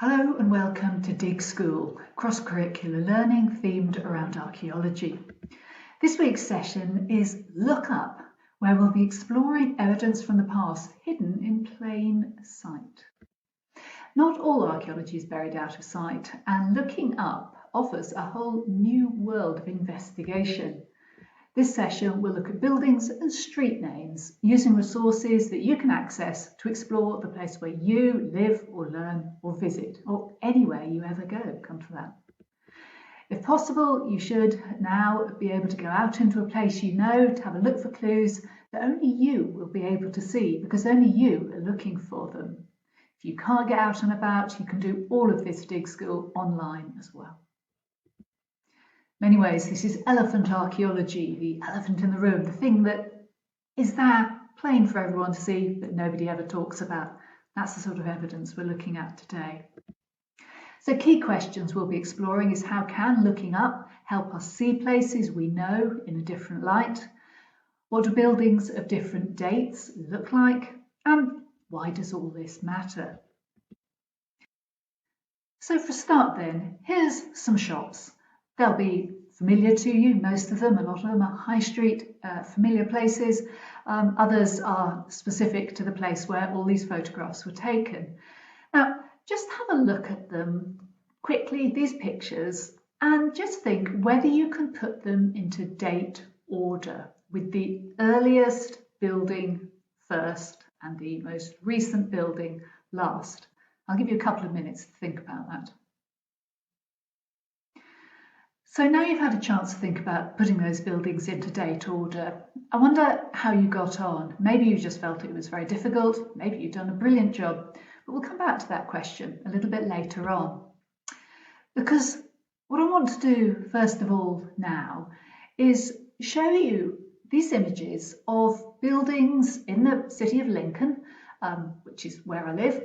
Hello and welcome to Dig School, cross-curricular learning themed around archaeology. This week's session is Look Up, where we'll be exploring evidence from the past hidden in plain sight. Not all archaeology is buried out of sight, and looking up offers a whole new world of investigation. This session will look at buildings and street names using resources that you can access to explore the place where you live or learn or visit, or anywhere you ever go, come to that. If possible, you should now be able to go out into a place you know to have a look for clues that only you will be able to see because only you are looking for them. If you can't get out and about, you can do all of this Dig School online as well. In many ways, this is elephant archaeology, the elephant in the room, the thing that is there, plain for everyone to see, but nobody ever talks about. That's the sort of evidence we're looking at today. So key questions we'll be exploring is how can looking up help us see places we know in a different light? What do buildings of different dates look like? And why does all this matter? So for a start then, here's some shops. They'll be familiar to you, most of them, a lot of them are high street, familiar places. Others are specific to the place where all these photographs were taken. Now, just have a look at them quickly, these pictures, and just think whether you can put them into date order, with the earliest building first and the most recent building last. I'll give you a couple of minutes to think about that. So now you've had a chance to think about putting those buildings into date order. I wonder how you got on. Maybe you just felt it was very difficult. Maybe you've done a brilliant job. But we'll come back to that question a little bit later on. Because what I want to do first of all now is show you these images of buildings in the city of Lincoln, which is where I live.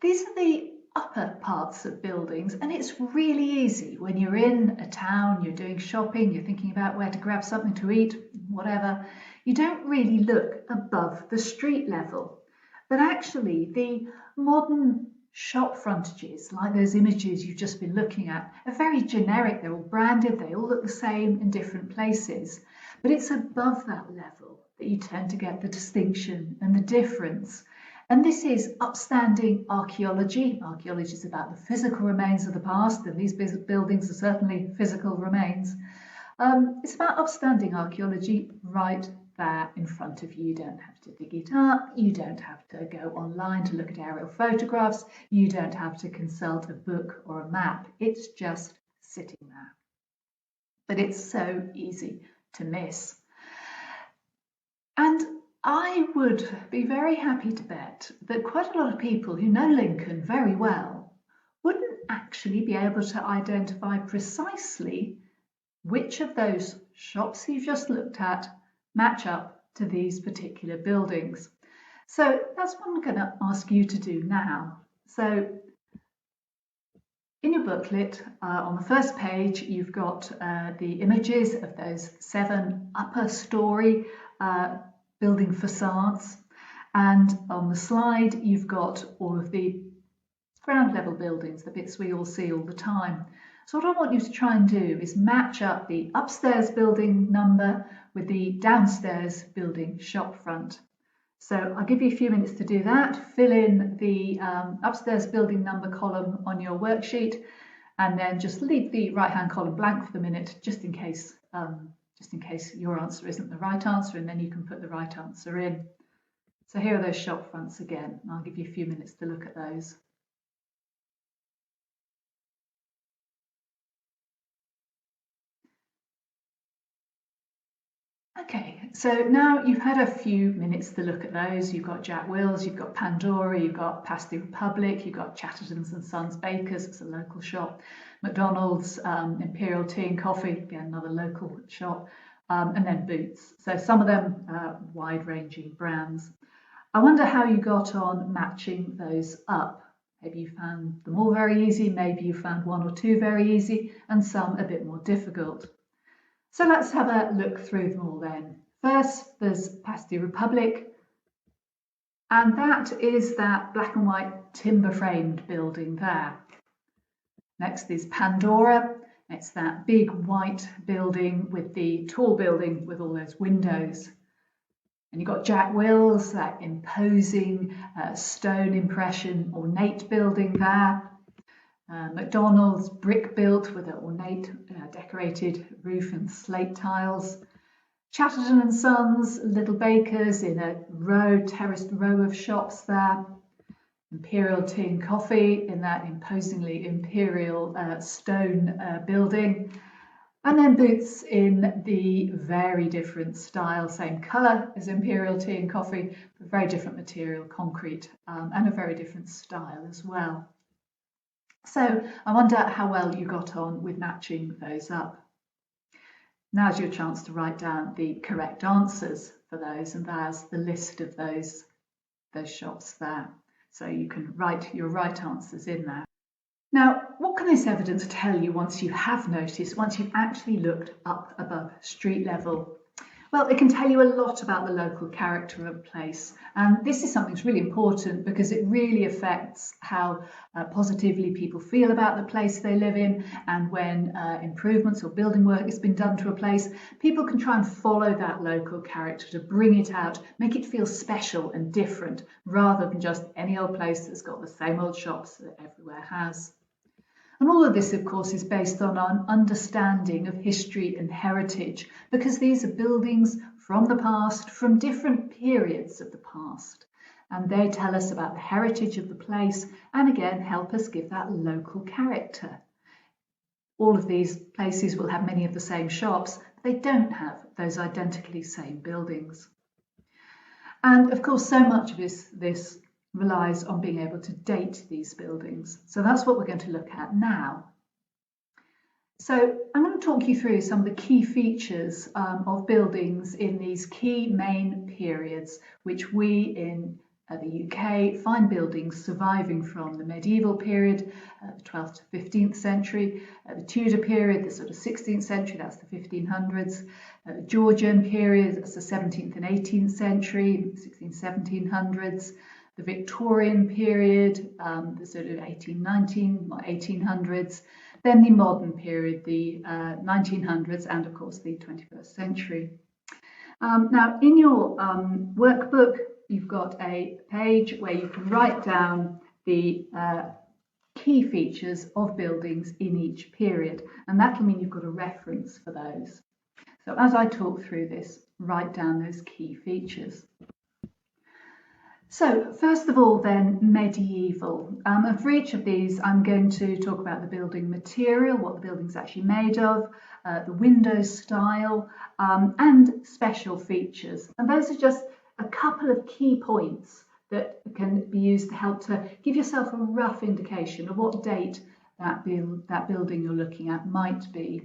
These are the upper parts of buildings, and it's really easy when you're in a town, you're doing shopping, you're thinking about where to grab something to eat, whatever. You don't really look above the street level. But actually, the modern shop frontages, like those images you've just been looking at, are very generic. They're all branded, they all look the same in different places. But it's above that level that you tend to get the distinction and the difference. And this is upstanding archaeology. Archaeology is about the physical remains of the past, and these buildings are certainly physical remains. It's about upstanding archaeology right there in front of you. You don't have to dig it up. You don't have to go online to look at aerial photographs. You don't have to consult a book or a map. It's just sitting there. But it's so easy to miss. And I would be very happy to bet that quite a lot of people who know Lincoln very well wouldn't actually be able to identify precisely which of those shops you've just looked at match up to these particular buildings. So that's what I'm going to ask you to do now. So in your booklet, on the first page, you've got the images of those 7 upper story building facades, and on the slide you've got all of the ground level buildings, the bits we all see all the time. So what I want you to try and do is match up the upstairs building number with the downstairs building shop front. So I'll give you a few minutes to do that. Fill in the upstairs building number column on your worksheet, and then just leave the right hand column blank for the minute, just in case your answer isn't the right answer, and then you can put the right answer in. So here are those shop fronts again. I'll give you a few minutes to look at those. Okay, so now you've had a few minutes to look at those. You've got Jack Will's, you've got Pandora, you've got Past the Republic, you've got Chatterton's and Sons Bakers, it's a local shop. McDonald's, Imperial Tea and Coffee, again another local shop, and then Boots. So some of them wide-ranging brands. I wonder how you got on matching those up. Maybe you found them all very easy, maybe you found 1 or 2 very easy, and some a bit more difficult. So let's have a look through them all then. First, there's Past the Republic, And that is that black and white timber framed building there. Next is Pandora. It's that big white building with the tall building with all those windows. And you've got Jack Will's, that imposing stone impression ornate building there. McDonald's, brick built with an ornate decorated roof and slate tiles. Chatterton and Sons, Little Bakers in a terraced row of shops there. Imperial Tea and Coffee in that imposingly imperial stone building. And then Boots in the very different style, same colour as Imperial Tea and Coffee, but very different material, concrete, and a very different style as well. So I wonder how well you got on with matching those up. Now's your chance to write down the correct answers for those, and there's the list of those shops there. So you can write your right answers in there. Now, what can this evidence tell you once you have noticed, once you've actually looked up above street level? Well, it can tell you a lot about the local character of a place. And this is something that's really important because it really affects how positively people feel about the place they live in. And when improvements or building work has been done to a place, people can try and follow that local character to bring it out, make it feel special and different, rather than just any old place that's got the same old shops that everywhere has. And all of this, of course, is based on our understanding of history and heritage, because these are buildings from the past, from different periods of the past. And they tell us about the heritage of the place and, again, help us give that local character. All of these places will have many of the same shops, but they don't have those identically same buildings. And, of course, so much of this relies on being able to date these buildings. So that's what we're going to look at now. So I'm going to talk you through some of the key features of buildings in these key main periods, which we in the UK find buildings surviving from: the medieval period, the 12th to 15th century, the Tudor period, the sort of 16th century, that's the 1500s, the Georgian period, that's the 17th and 18th century, 1700s, the Victorian period, the sort of 1819, 1800s, then the modern period, the 1900s, and of course the 21st century. Now in your workbook, you've got a page where you can write down the key features of buildings in each period, and that'll mean you've got a reference for those. So as I talk through this, write down those key features. So first of all then, medieval. And for each of these I'm going to talk about the building material, what the building's actually made of, the window style, and special features. And those are just a couple of key points that can be used to help to give yourself a rough indication of what date that building you're looking at might be.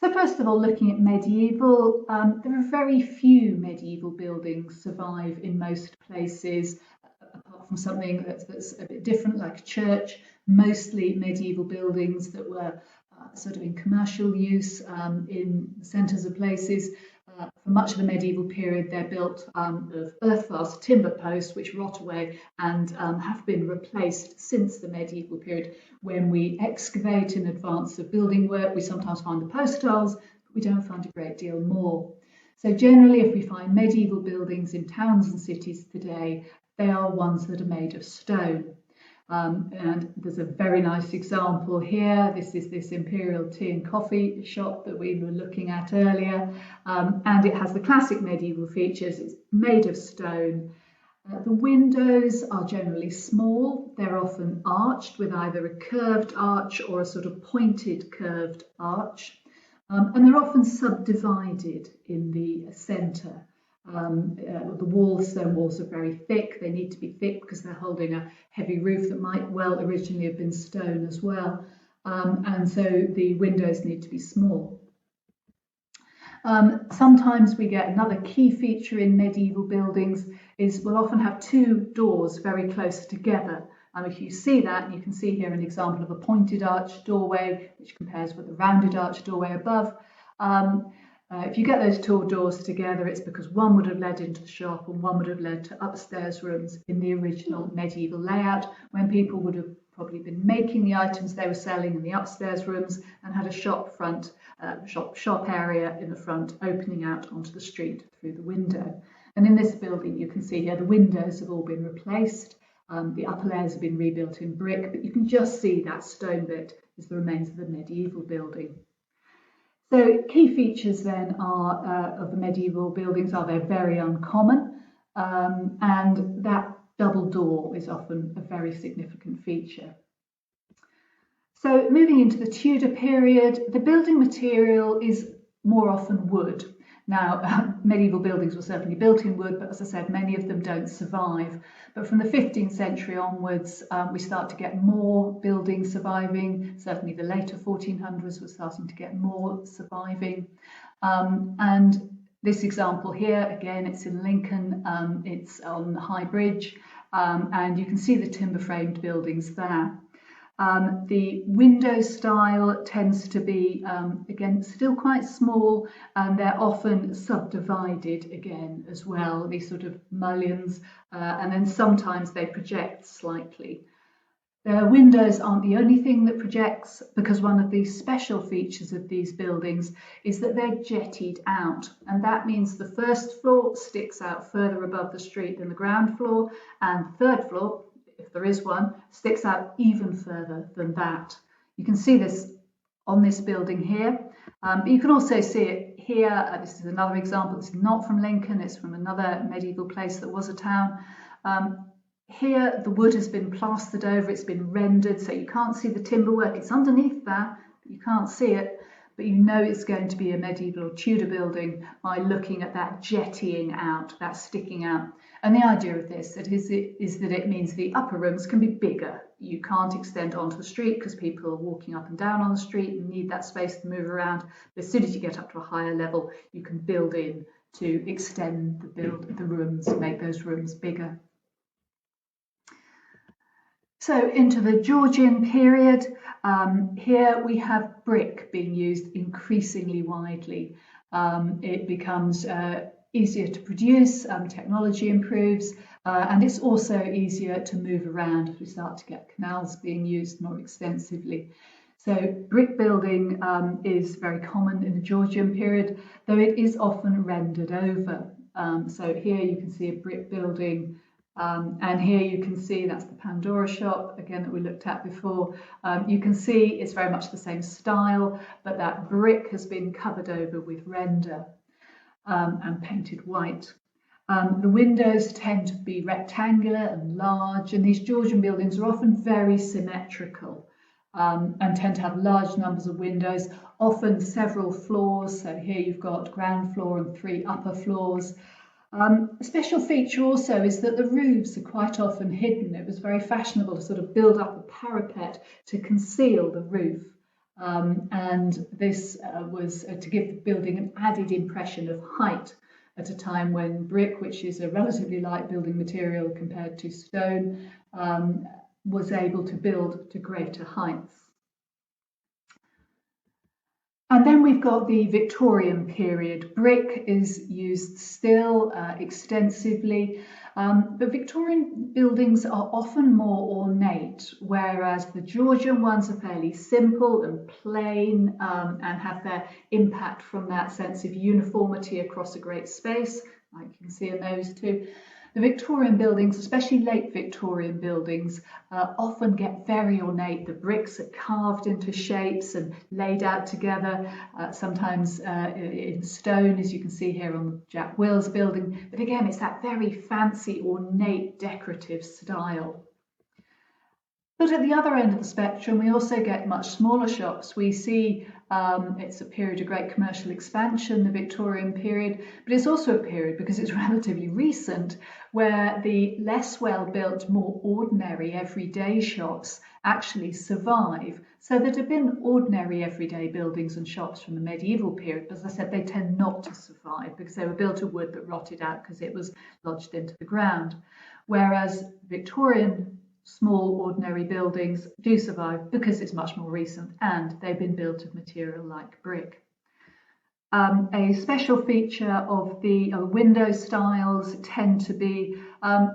So first of all, looking at medieval, there are very few medieval buildings survive in most places, apart from something that's a bit different, like a church. Mostly medieval buildings that were sort of in commercial use in the centres of places. For much of the medieval period, they're built of earth-class timber posts, which rot away and have been replaced since the medieval period. When we excavate in advance of building work, we sometimes find the post tiles, but we don't find a great deal more. So generally, if we find medieval buildings in towns and cities today, they are ones that are made of stone. And there's a very nice example here. This is this Imperial Tea and Coffee shop that we were looking at earlier. And it has the classic medieval features. It's made of stone. The windows are generally small. They're often arched with either a curved arch or a sort of pointed curved arch. And they're often subdivided in the centre. The stone walls are very thick. They need to be thick because they're holding a heavy roof that might well originally have been stone as well. And so the windows need to be small. Sometimes we get another key feature in medieval buildings is we'll often have two doors very close together. And if you see that, you can see here an example of a pointed arch doorway, which compares with the rounded arch doorway above. If you get those tall doors together, it's because one would have led into the shop and one would have led to upstairs rooms in the original medieval layout, when people would have probably been making the items they were selling in the upstairs rooms and had a shop front, shop area in the front opening out onto the street through the window. And in this building, you can see here the windows have all been replaced. The upper layers have been rebuilt in brick, but you can just see that stone bit is the remains of the medieval building. So key features then are of the medieval buildings are they're very uncommon, and that double door is often a very significant feature. So moving into the Tudor period, the building material is more often wood. Now, medieval buildings were certainly built in wood, but as I said, many of them don't survive. But from the 15th century onwards, we start to get more buildings surviving. Certainly the later 1400s were starting to get more surviving. And this example here, again, it's in Lincoln, it's on the High Bridge, and you can see the timber-framed buildings there. The window style tends to be, again, still quite small, and they're often subdivided again as well, these sort of mullions, and then sometimes they project slightly. The windows aren't the only thing that projects, because one of the special features of these buildings is that they're jettied out, and that means the first floor sticks out further above the street than the ground floor, and the third floor, if there is one, sticks out even further than that. You can see this on this building here, but you can also see it here. This is another example. It's not from Lincoln, it's from another medieval place that was a town. Here the wood has been plastered over, it's been rendered, so you can't see the timber work. It's underneath that, but you can't see it. But you know it's going to be a medieval or Tudor building by looking at that jettying out, that sticking out. And the idea of this is that it means the upper rooms can be bigger. You can't extend onto the street because people are walking up and down on the street and need that space to move around. But as soon as you get up to a higher level, you can build in to extend the rooms, make those rooms bigger. So into the Georgian period, here we have brick being used increasingly widely. It becomes easier to produce, technology improves, and it's also easier to move around as we start to get canals being used more extensively. So brick building is very common in the Georgian period, though it is often rendered over. So here you can see a brick building, and here you can see that's the Pandora shop, again, that we looked at before. You can see it's very much the same style, but that brick has been covered over with render and painted white. The windows tend to be rectangular and large, and these Georgian buildings are often very symmetrical and tend to have large numbers of windows, often several floors. So here you've got ground floor and 3 upper floors. A special feature also is that the roofs are quite often hidden. It was very fashionable to sort of build up a parapet to conceal the roof. And this was to give the building an added impression of height at a time when brick, which is a relatively light building material compared to stone, was able to build to greater heights. And then we've got the Victorian period. Brick is used still extensively, but Victorian buildings are often more ornate, whereas the Georgian ones are fairly simple and plain and have their impact from that sense of uniformity across a great space, like you can see in those two. The Victorian buildings, especially late Victorian buildings, often get very ornate. The bricks are carved into shapes and laid out together, sometimes in stone, as you can see here on the Jack Wills building. But again, it's that very fancy, ornate, decorative style. But at the other end of the spectrum, we also get much smaller shops. We see it's a period of great commercial expansion, the Victorian period, but it's also a period, because it's relatively recent, where the less well-built, more ordinary everyday shops actually survive. So there have been ordinary everyday buildings and shops from the medieval period, but as I said, they tend not to survive because they were built of wood that rotted out because it was lodged into the ground. Whereas Victorian small ordinary buildings do survive because it's much more recent and they've been built of material like brick. A special feature of the window styles tend to be,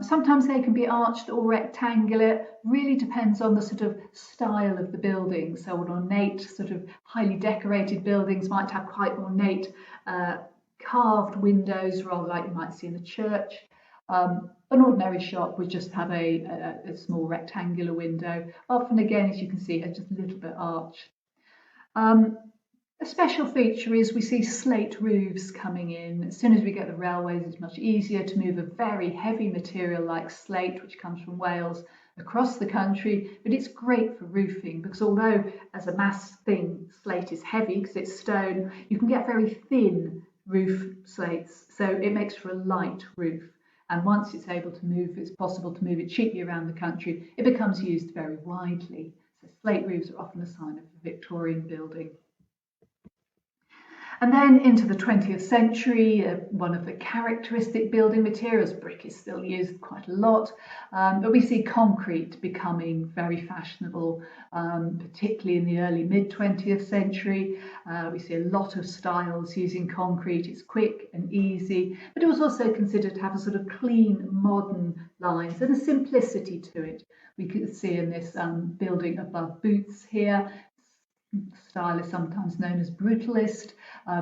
sometimes they can be arched or rectangular, really depends on the sort of style of the building. So an ornate, sort of highly decorated buildings might have quite ornate carved windows, rather like you might see in a church. An ordinary shop would just have a small rectangular window, often again, as you can see, just a little bit arched. A special feature is we see slate roofs coming in. As soon as we get the railways, it's much easier to move a very heavy material like slate, which comes from Wales, across the country. But it's great for roofing because although as a mass thing, slate is heavy because it's stone, you can get very thin roof slates. So it makes for a light roof. And once it's possible to move it cheaply around the country, it becomes used very widely. So slate roofs are often a sign of a Victorian building. And then into the 20th century, one of the characteristic building materials, brick is still used quite a lot, but we see concrete becoming very fashionable, particularly in the early mid-20th century. We see a lot of styles using concrete. It's quick and easy, but it was also considered to have a sort of clean, modern lines and a simplicity to it. We could see in this building above Boots here, style is sometimes known as Brutalist.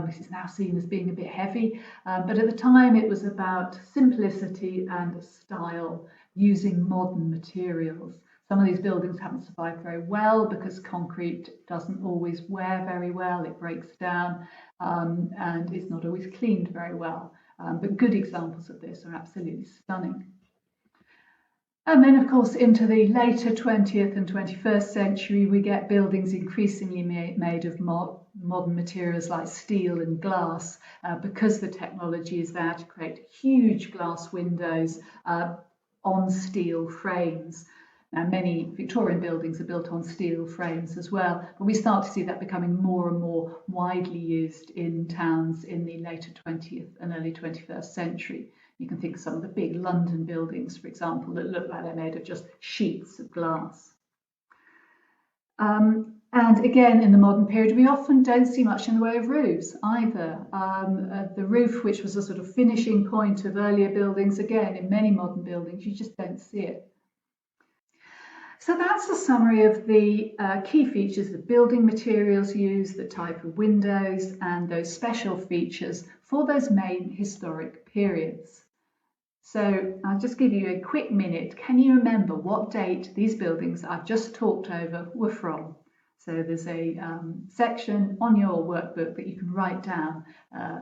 This is now seen as being a bit heavy, but at the time it was about simplicity and style using modern materials. Some of these buildings haven't survived very well because concrete doesn't always wear very well, it breaks down and is not always cleaned very well. But good examples of this are absolutely stunning. And then, of course, into the later 20th and 21st century, we get buildings increasingly made of modern materials like steel and glass, because the technology is there to create huge glass windows on steel frames. Now, many Victorian buildings are built on steel frames as well, but we start to see that becoming more and more widely used in towns in the later 20th and early 21st century. You can think of some of the big London buildings, for example, that look like they're made of just sheets of glass. And again, in the modern period, we often don't see much in the way of roofs either. The roof, which was a sort of finishing point of earlier buildings, again, in many modern buildings, you just don't see it. So that's a summary of the key features, the building materials used, the type of windows, and those special features for those main historic periods. So I'll just give you a quick minute. Can you remember what date these buildings I've just talked over were from? So there's a section on your workbook that you can write down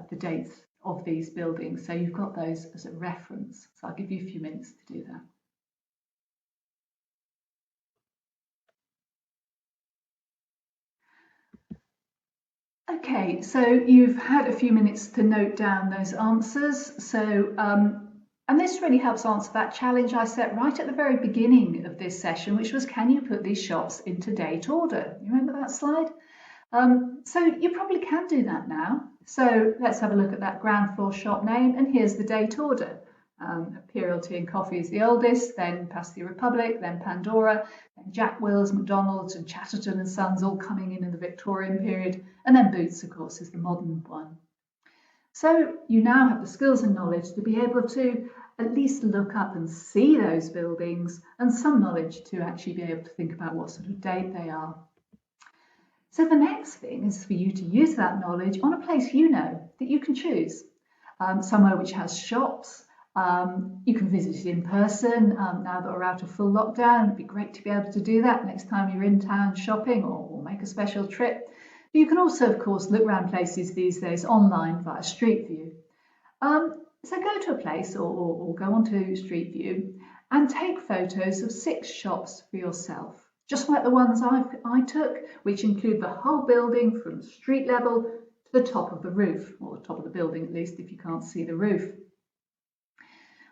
the dates of these buildings. So you've got those as a reference. So I'll give you a few minutes to do that. Okay, so you've had a few minutes to note down those answers. So, and this really helps answer that challenge I set right at the very beginning of this session, which was, can you put these shops into date order? You remember that slide? So you probably can do that now. So let's have a look at that ground floor shop name, and here's the date order. Imperial Tea and Coffee is the oldest, then Past the Republic, then Pandora, then Jack Wills, McDonald's and Chatterton and Sons all coming in the Victorian period, and then Boots, of course, is the modern one. So you now have the skills and knowledge to be able to at least look up and see those buildings, and some knowledge to actually be able to think about what sort of date they are. So the next thing is for you to use that knowledge on a place you know that you can choose. Somewhere which has shops. You can visit it in person now that we're out of full lockdown. It'd be great to be able to do that next time you're in town shopping or make a special trip. But you can also, of course, look around places these days online via Street View. So go to a place or go onto Street View and take photos of 6 shops for yourself, just like the ones I took, which include the whole building from street level to the top of the roof, or the top of the building at least if you can't see the roof.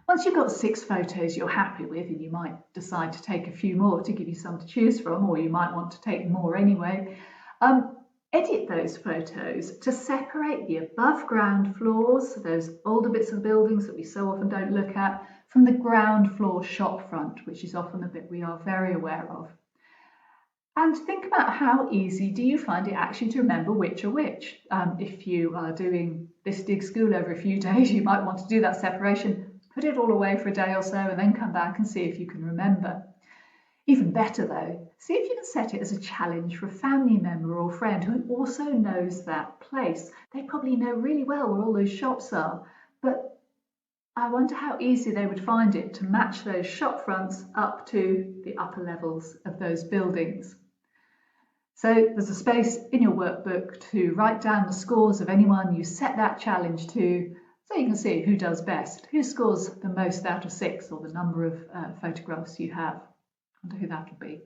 Once you've got 6 photos you're happy with, and you might decide to take a few more to give you some to choose from, or you might want to take more anyway, edit those photos to separate the above ground floors, those older bits of buildings that we so often don't look at, from the ground floor shop front, which is often a bit we are very aware of. And think about how easy do you find it actually to remember which are which. If you are doing this dig school over a few days, you might want to do that separation, put it all away for a day or so, and then come back and see if you can remember. Even better though, see if you can set it as a challenge for a family member or friend who also knows that place. They probably know really well where all those shops are, but I wonder how easy they would find it to match those shop fronts up to the upper levels of those buildings. So there's a space in your workbook to write down the scores of anyone you set that challenge to, so you can see who does best, who scores the most out of 6, or the number of photographs you have. I wonder who that'll be.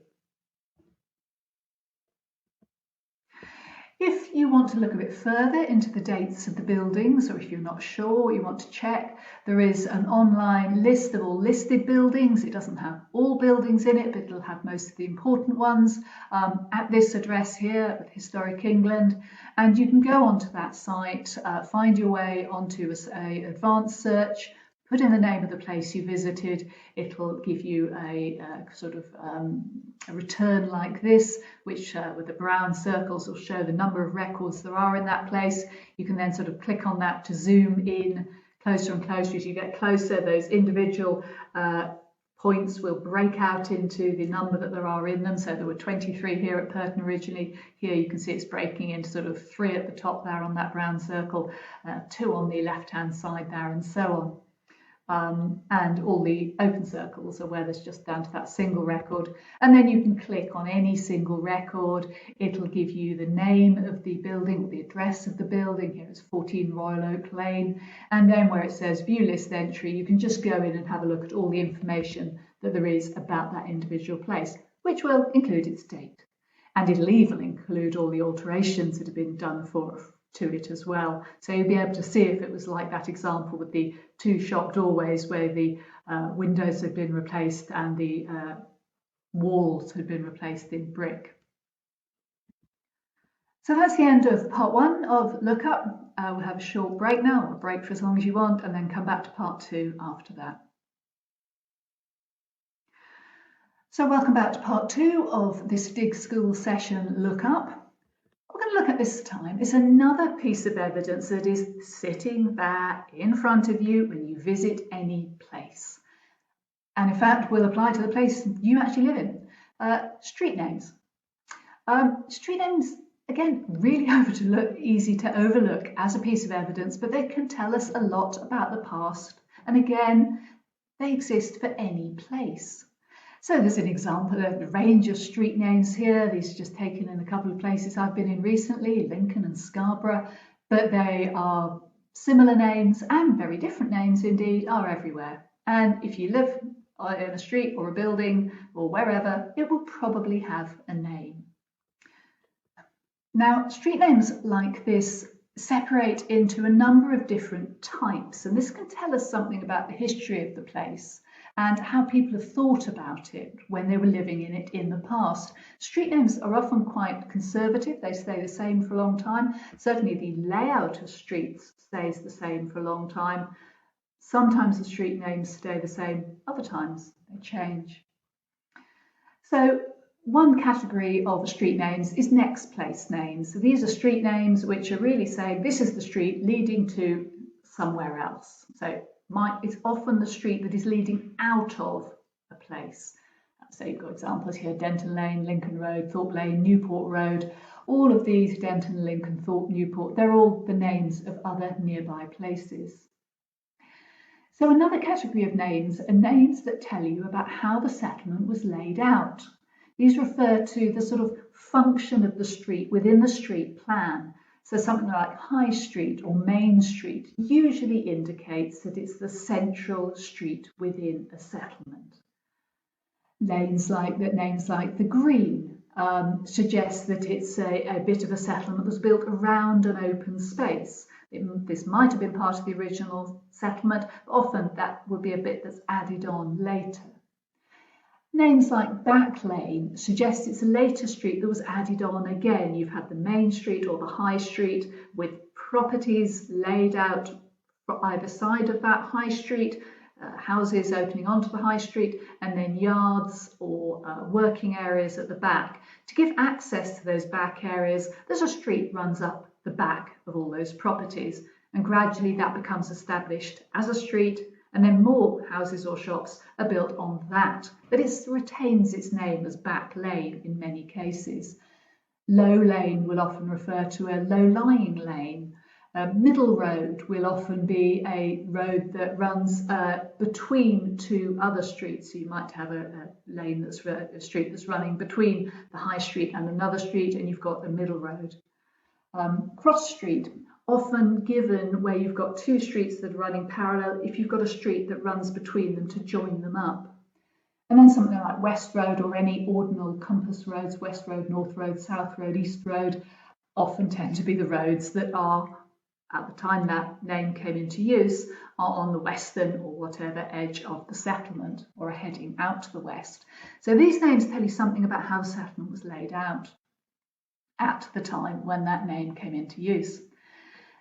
If you want to look a bit further into the dates of the buildings, or if you're not sure, you want to check, there is an online list of all listed buildings. It doesn't have all buildings in it, but it'll have most of the important ones at this address here with Historic England. And you can go onto that site, find your way onto an advanced search, put in the name of the place you visited. It'll give you a return like this, which with the brown circles will show the number of records there are in that place. You can then sort of click on that to zoom in closer and closer. As you get closer, those individual points will break out into the number that there are in them. So there were 23 here at Purton originally. Here you can see it's breaking into sort of 3 at the top there on that brown circle, 2 on the left-hand side there, and so on. And all the open circles are where there's just down to that single record. And then you can click on any single record. It'll give you the name of the building, or the address of the building. Here it's 14 Royal Oak Lane. And then where it says view list entry, you can just go in and have a look at all the information that there is about that individual place, which will include its date. And it'll even include all the alterations that have been done to it as well. So you'll be able to see if it was like that example with the 2 shop doorways where the windows had been replaced and the walls had been replaced in brick. So that's the end of part 1 of Lookup. We'll have a short break now, or a break for as long as you want, and then come back to part 2 after that. So welcome back to part 2 of this Dig School session Lookup. We're going to look at this time. It's another piece of evidence that is sitting there in front of you when you visit any place. And in fact, will apply to the place you actually live in. Street names. Street names, again, really easy to overlook as a piece of evidence, but they can tell us a lot about the past. And again, they exist for any place. So there's an example of a range of street names here. These are just taken in a couple of places I've been in recently, Lincoln and Scarborough, but they are similar names, and very different names indeed, are everywhere. And if you live in a street or a building or wherever, it will probably have a name. Now, street names like this separate into a number of different types, and this can tell us something about the history of the place and how people have thought about it when they were living in it in the past. Street names are often quite conservative. They stay the same for a long time. Certainly the layout of streets stays the same for a long time. Sometimes the street names stay the same, other times they change. So one category of street names is next place names. So these are street names which are really saying this is the street leading to somewhere else. So it's often the street that is leading out of a place. So you've got examples here: Denton Lane, Lincoln Road, Thorpe Lane, Newport Road. All of these, Denton, Lincoln, Thorpe, Newport, they're all the names of other nearby places. So another category of names are names that tell you about how the settlement was laid out. These refer to the sort of function of the street within the street plan. So something like High Street or Main Street usually indicates that it's the central street within a settlement. Names like the Green suggest that it's a bit of a settlement that was built around an open space. This might have been part of the original settlement, but often that would be a bit that's added on later. Names like Back Lane suggest it's a later street that was added on again. You've had the Main Street or the High Street with properties laid out for either side of that High Street, houses opening onto the high street, and then yards or working areas at the back. To give access to those back areas, there's a street runs up the back of all those properties, and gradually that becomes established as a street, and then more houses or shops are built on that. But it retains its name as back lane in many cases. Low lane will often refer to a low-lying lane. Middle road will often be a road that runs between two other streets. So you might have a lane that's a street that's running between the high street and another street, and you've got a middle road. Cross street, often given where you've got two streets that are running parallel, if you've got a street that runs between them to join them up. And then something like West Road or any ordinal compass roads, West Road, North Road, South Road, East Road, often tend to be the roads that are, at the time that name came into use, are on the western or whatever edge of the settlement or are heading out to the west. So these names tell you something about how the settlement was laid out at the time when that name came into use.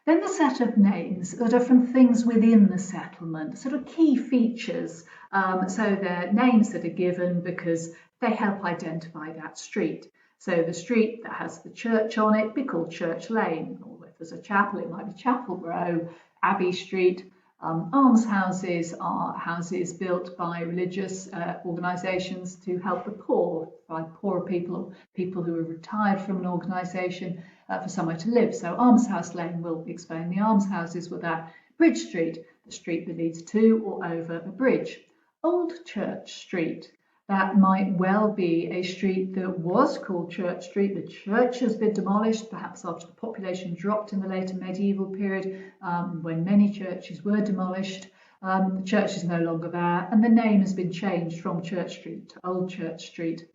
Then the set of names that are from things within the settlement, sort of key features. So they're names that are given because they help identify that street. So the street that has the church on it be called Church Lane, or if there's a chapel, it might be Chapel Row, Abbey Street. Almshouses are houses built by religious organisations to help the poor, by poorer people or people who are retired from an organisation for somewhere to live. So Almshouse Lane will explain the almshouses with that. Bridge Street, the street that leads to or over a bridge. Old Church Street, that might well be a street that was called Church Street. The church has been demolished, perhaps after the population dropped in the later medieval period, when many churches were demolished. The church is no longer there, and the name has been changed from Church Street to Old Church Street.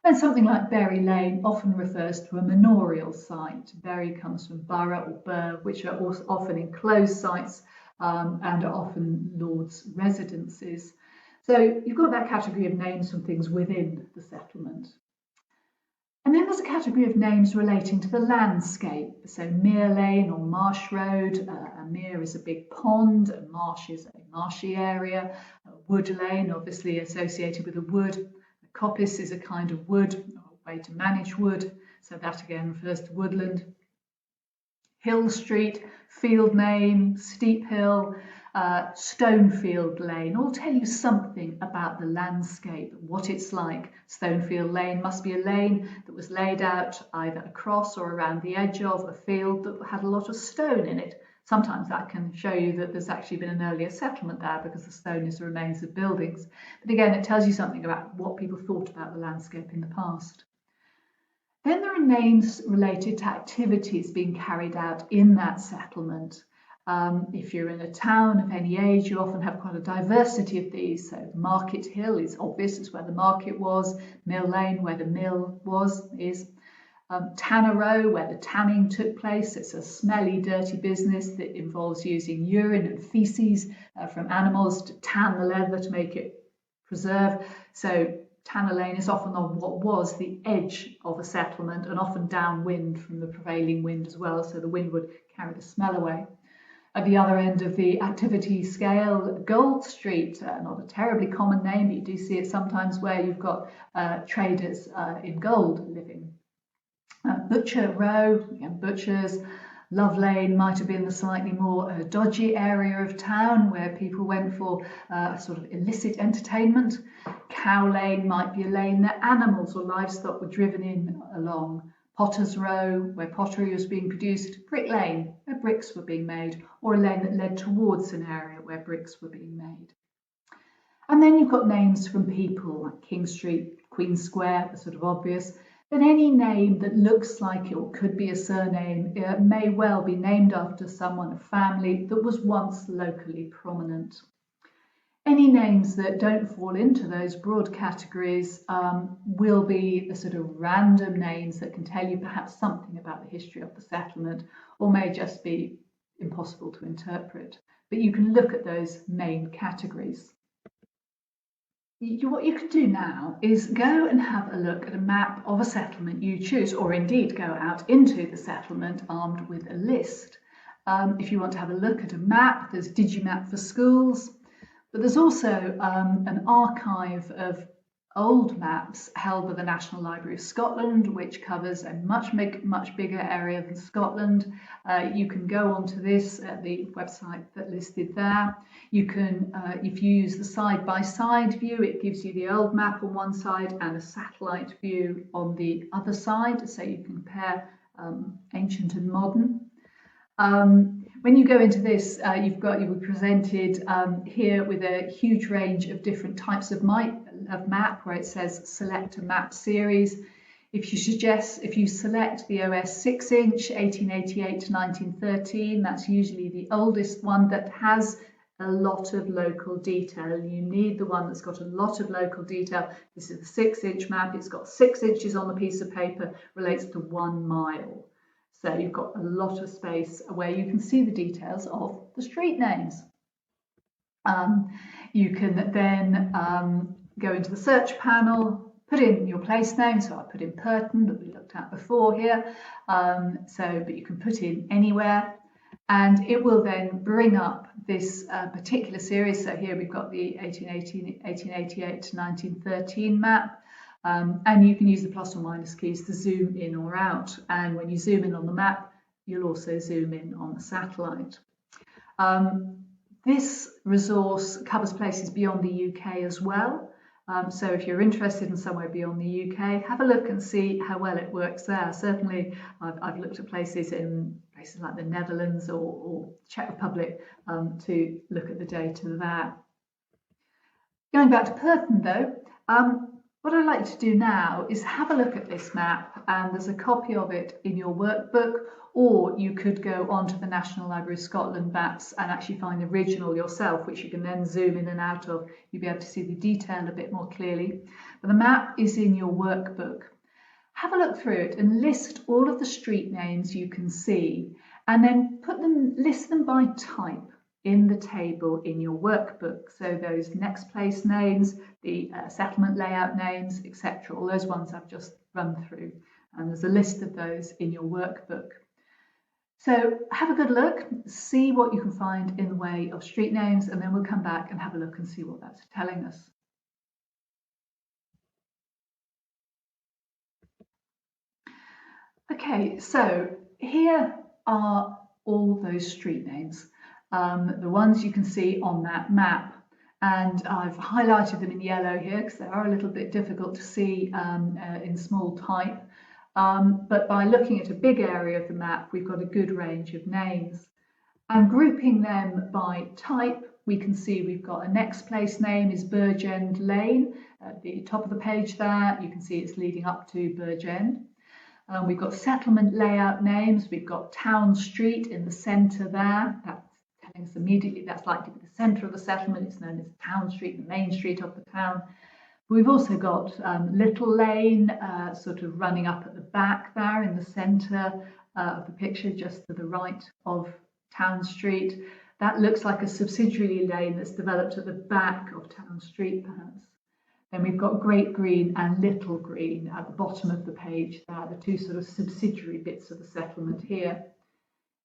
And something like Bury Lane often refers to a manorial site. Bury comes from borough or burh, which are also often enclosed sites and are often lords' residences. So you've got that category of names from things within the settlement. And then there's a category of names relating to the landscape. So Mere Lane or Marsh Road. A mere is a big pond, a marsh is a marshy area. A Wood Lane, obviously associated with a wood. A coppice is a kind of wood, or a way to manage wood. So that again refers to woodland. Hill Street, field name, steep hill. Stonefield Lane all tell you something about the landscape, what it's like. Stonefield Lane must be a lane that was laid out either across or around the edge of a field that had a lot of stone in it. Sometimes that can show you that there's actually been an earlier settlement there because the stone is the remains of buildings. But again, it tells you something about what people thought about the landscape in the past. Then there are names related to activities being carried out in that settlement. If you're in a town of any age, you often have quite a diversity of these. So Market Hill is obvious, it's where the market was. Mill Lane, where the mill is. Tanner Row, where the tanning took place. It's a smelly, dirty business that involves using urine and feces from animals to tan the leather to make it preserve. So Tanner Lane is often on what was the edge of a settlement and often downwind from the prevailing wind as well, so the wind would carry the smell away. At the other end of the activity scale, Gold Street, not a terribly common name, but you do see it sometimes where you've got traders in gold living. Butcher Row, again, butchers. Love Lane might have been the slightly more dodgy area of town where people went for sort of illicit entertainment. Cow Lane might be a lane that animals or livestock were driven in along. Potter's Row, where pottery was being produced. Brick Lane, where bricks were being made, or a lane that led towards an area where bricks were being made. And then you've got names from people, like King Street, Queen Square, the sort of obvious. But any name that looks like it or could be a surname may well be named after someone, a family that was once locally prominent. Any names that don't fall into those broad categories will be the sort of random names that can tell you perhaps something about the history of the settlement or may just be impossible to interpret. But you can look at those main categories. What you can do now is go and have a look at a map of a settlement you choose, or indeed go out into the settlement armed with a list. If you want to have a look at a map, there's Digimap for schools. But there's also an archive of old maps held by the National Library of Scotland, which covers a much bigger area than Scotland. You can go onto this at the website that listed there. You can, if you use the side-by-side view, it gives you the old map on one side and a satellite view on the other side, so you can compare ancient and modern. When you go into this, you were presented here with a huge range of different types of map, where it says select a map series. If you select the OS 6-inch 1888 to 1913, that's usually the oldest one that has a lot of local detail. You need the one that's got a lot of local detail. This is the 6-inch map. It's got 6 inches on the piece of paper, relates to 1 mile. So you've got a lot of space where you can see the details of the street names. You can then go into the search panel, put in your place name. So I put in Purton that we looked at before here. But you can put in anywhere, and it will then bring up this particular series. So here we've got the 1888 to 1913 map. And you can use the plus or minus keys to zoom in or out. And when you zoom in on the map, you'll also zoom in on the satellite. This resource covers places beyond the UK as well. So if you're interested in somewhere beyond the UK, have a look and see how well it works there. Certainly, I've looked at places like the Netherlands or Czech Republic to look at the data there. Going back to Purton though, what I'd like to do now is have a look at this map, and there's a copy of it in your workbook, or you could go onto the National Library of Scotland maps and actually find the original yourself, which you can then zoom in and out of. You'll be able to see the detail a bit more clearly. But the map is in your workbook. Have a look through it and list all of the street names you can see, and then list them by type in the table in your workbook. So those next place names, the settlement layout names, etc. All those ones I've just run through. And there's a list of those in your workbook. So have a good look, see what you can find in the way of street names, and then we'll come back and have a look and see what that's telling us. Okay, so here are all those street names. The ones you can see on that map, and I've highlighted them in yellow here because they are a little bit difficult to see in small type, but by looking at a big area of the map, we've got a good range of names, and grouping them by type, we can see we've got a next place name is Burgend Lane at the top of the page there. You can see it's leading up to Burgend. We've got settlement layout names. We've got Town Street in the centre there. That's telling us immediately that's likely to be the centre of the settlement. It's known as Town Street, the main street of the town. We've also got Little Lane sort of running up at the back there in the centre of the picture, just to the right of Town Street. That looks like a subsidiary lane that's developed at the back of Town Street, perhaps. Then we've got Great Green and Little Green at the bottom of the page there, the two sort of subsidiary bits of the settlement here.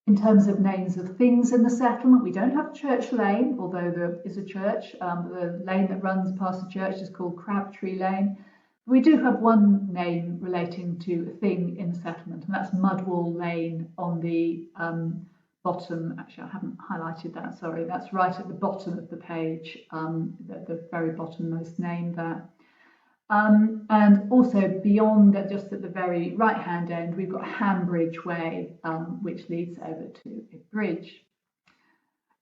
In terms of names of things in the settlement, we don't have Church Lane, although there is a church. The lane that runs past the church is called Crabtree Lane. We do have one name relating to a thing in the settlement, and that's Mudwall Lane on the bottom. Actually, I haven't highlighted that, sorry. That's right at the bottom of the page, the very bottommost name there. And also beyond that, just at the very right-hand end, we've got Hambridge Way, which leads over to a bridge.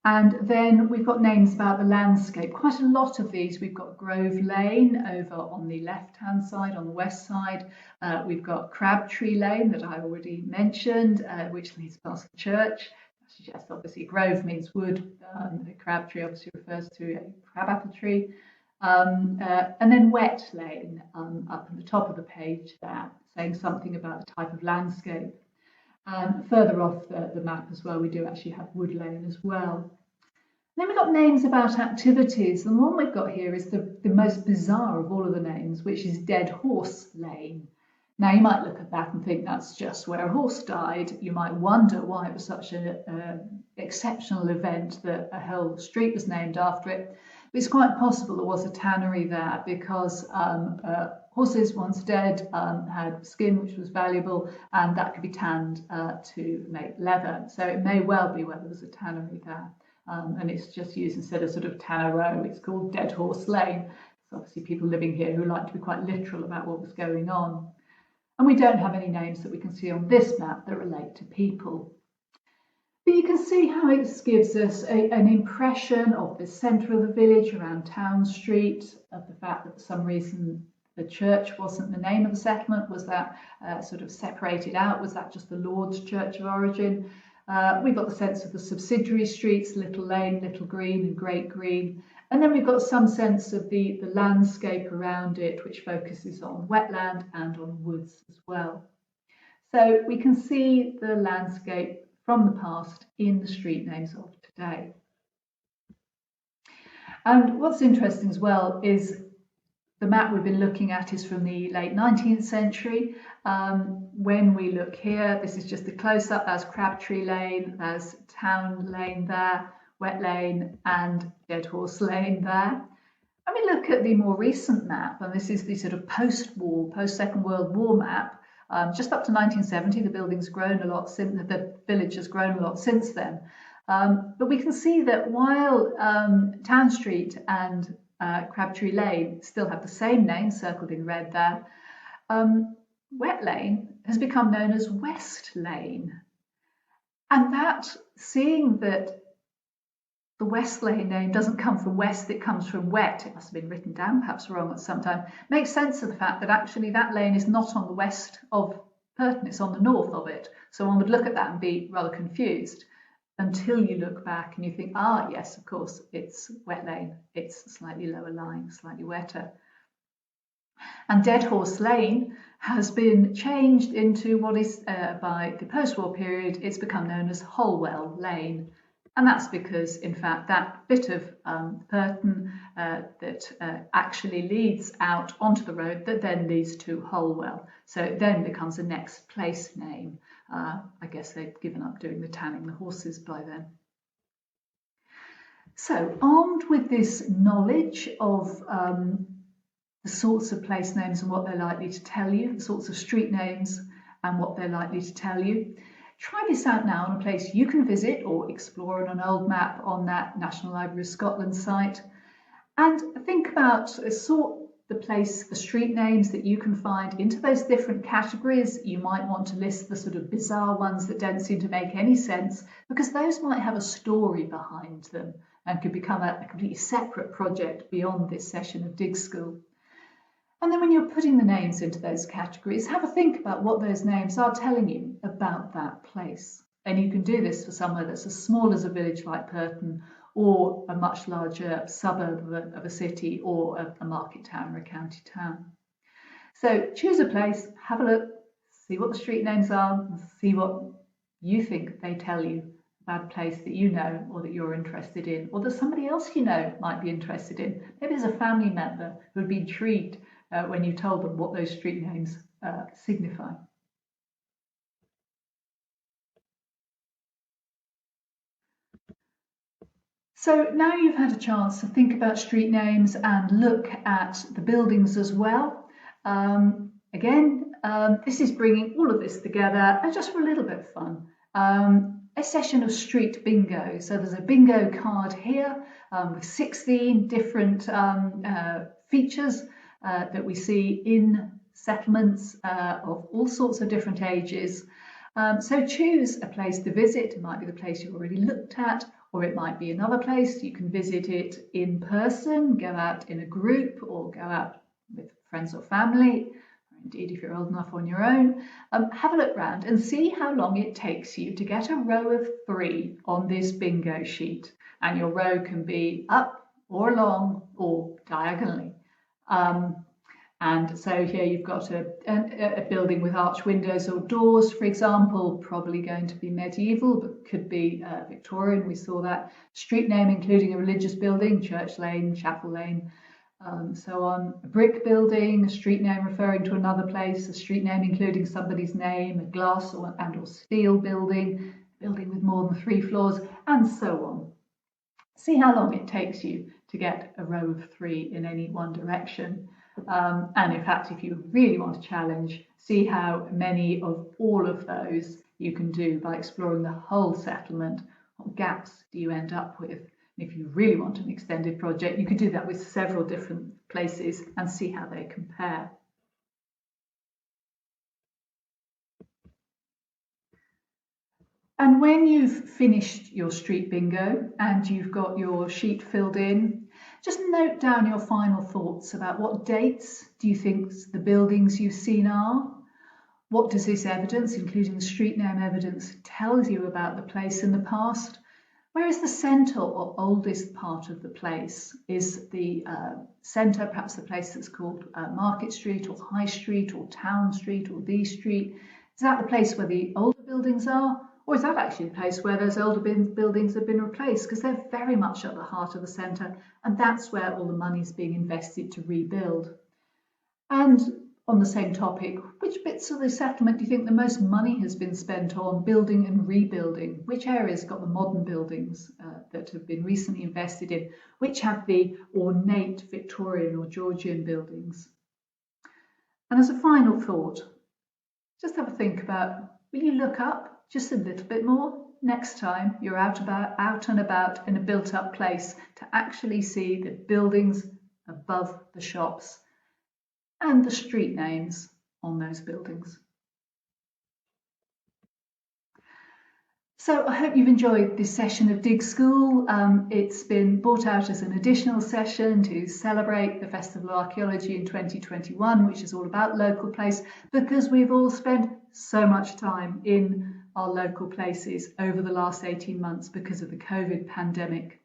And then we've got names about the landscape. Quite a lot of these. We've got Grove Lane over on the left-hand side, on the west side. We've got Crabtree Lane that I already mentioned, which leads past the church. That suggests obviously Grove means wood. The Crabtree obviously refers to a crabapple tree. And then Wet Lane up at the top of the page there, saying something about the type of landscape. And further off the map as well, we do actually have Wood Lane as well. Then we've got names about activities. And the one we've got here is the most bizarre of all of the names, which is Dead Horse Lane. Now, you might look at that and think that's just where a horse died. You might wonder why it was such an exceptional event that a whole street was named after it. It's quite possible there was a tannery there because horses once dead had skin which was valuable, and that could be tanned to make leather. So it may well be where there was a tannery there. And it's just used instead of sort of Tanner Row, it's called Dead Horse Lane. So obviously people living here who like to be quite literal about what was going on. And we don't have any names that we can see on this map that relate to people. But you can see how it gives us an impression of the centre of the village around Town Street, of the fact that for some reason the church wasn't the name of the settlement. Was that sort of separated out? Was that just the Lord's Church of origin? We've got the sense of the subsidiary streets, Little Lane, Little Green and Great Green. And then we've got some sense of the landscape around it, which focuses on wetland and on woods as well. So we can see the landscape from the past in the street names of today. And what's interesting as well is the map we've been looking at is from the late 19th century. When we look here, this is just the close-up. There's Crabtree Lane, there's Town Lane there, Wet Lane and Dead Horse Lane there. When we look at the more recent map, and this is the sort of post-war, post-Second World War map, just up to 1970, the building's grown a lot since, the village has grown a lot since then. But we can see that while Town Street and Crabtree Lane still have the same name, circled in red there, Wet Lane has become known as West Lane. And that, seeing that the West Lane name doesn't come from west, it comes from wet, it must have been written down perhaps wrong at some time, makes sense of the fact that actually that lane is not on the west of Purton, it's on the north of it. So one would look at that and be rather confused until you look back and you think, ah, yes, of course, it's Wet Lane, it's a slightly lower lying, slightly wetter. And Dead Horse Lane has been changed into what is, by the post-war period, it's become known as Holwell Lane. And that's because, in fact, that bit of Purton that actually leads out onto the road that then leads to Holwell. So it then becomes a next place name. I guess they've given up doing the tanning the horses by then. So armed with this knowledge of the sorts of place names and what they're likely to tell you, the sorts of street names and what they're likely to tell you, try this out now on a place you can visit or explore on an old map on that National Library of Scotland site, and think about sort the street names that you can find into those different categories. You might want to list the sort of bizarre ones that don't seem to make any sense, because those might have a story behind them and could become a completely separate project beyond this session of Dig School. And then when you're putting the names into those categories, have a think about what those names are telling you about that place. And you can do this for somewhere that's as small as a village like Purton, or a much larger suburb of a city, or a market town or a county town. So choose a place, have a look, see what the street names are, and see what you think they tell you about a place that you know or that you're interested in, or that somebody else you know might be interested in. Maybe there's a family member who would be intrigued when you told them what those street names signify. So now you've had a chance to think about street names and look at the buildings as well. This is bringing all of this together and just for a little bit of fun. A session of street bingo. So there's a bingo card here with 16 different features that we see in settlements of all sorts of different ages. So choose a place to visit. It might be the place you've already looked at, or it might be another place. You can visit it in person, go out in a group, or go out with friends or family, or indeed if you're old enough on your own. Have a look round and see how long it takes you to get a row of 3 on this bingo sheet. And your row can be up or along or diagonally. And so here you've got a building with arched windows or doors, for example, probably going to be medieval, but could be Victorian. We saw that. Street name including a religious building, Church Lane, Chapel Lane, so on. A brick building, a street name referring to another place, a street name including somebody's name, a glass or steel building, a building with more than 3 floors, and so on. See how long it takes you to get a row of 3 in any one direction. And in fact, if you really want to challenge, see how many of all of those you can do by exploring the whole settlement. What gaps do you end up with? And if you really want an extended project, you could do that with several different places and see how they compare. And when you've finished your street bingo and you've got your sheet filled in, just note down your final thoughts about what dates do you think the buildings you've seen are? What does this evidence, including the street name evidence, tell you about the place in the past? Where is the centre or oldest part of the place? Is the centre perhaps the place that's called Market Street or High Street or Town Street or the Street? Is that the place where the older buildings are? Or is that actually the place where those older buildings have been replaced? Because they're very much at the heart of the centre, and that's where all the money is being invested to rebuild. And on the same topic, which bits of the settlement do you think the most money has been spent on building and rebuilding? Which areas got the modern buildings that have been recently invested in? Which have the ornate Victorian or Georgian buildings? And as a final thought, just have a think about, will you look up just a little bit more next time you're out and about in a built-up place to actually see the buildings above the shops and the street names on those buildings. So I hope you've enjoyed this session of Dig School. It's been brought out as an additional session to celebrate the Festival of Archaeology in 2021, which is all about local place, because we've all spent so much time in our local places over the last 18 months because of the COVID pandemic.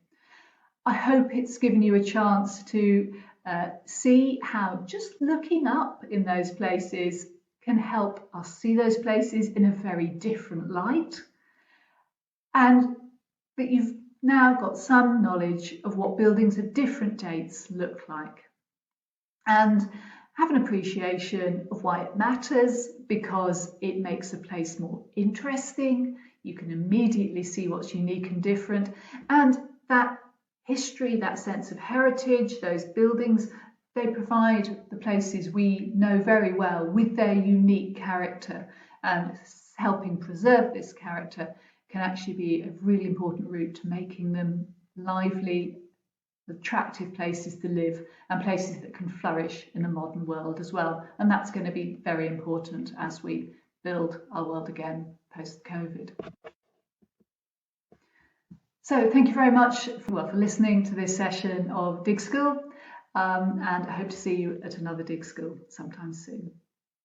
I hope it's given you a chance to see how just looking up in those places can help us see those places in a very different light, and that you've now got some knowledge of what buildings of different dates look like, and have an appreciation of why it matters, because it makes a place more interesting. You can immediately see what's unique and different, and that history, that sense of heritage, those buildings, they provide the places we know very well with their unique character, and helping preserve this character can actually be a really important route to making them lively, attractive places to live and places that can flourish in the modern world as well. And that's going to be very important as we build our world again post-COVID. So thank you very much for listening to this session of Dig School, and I hope to see you at another Dig School sometime soon.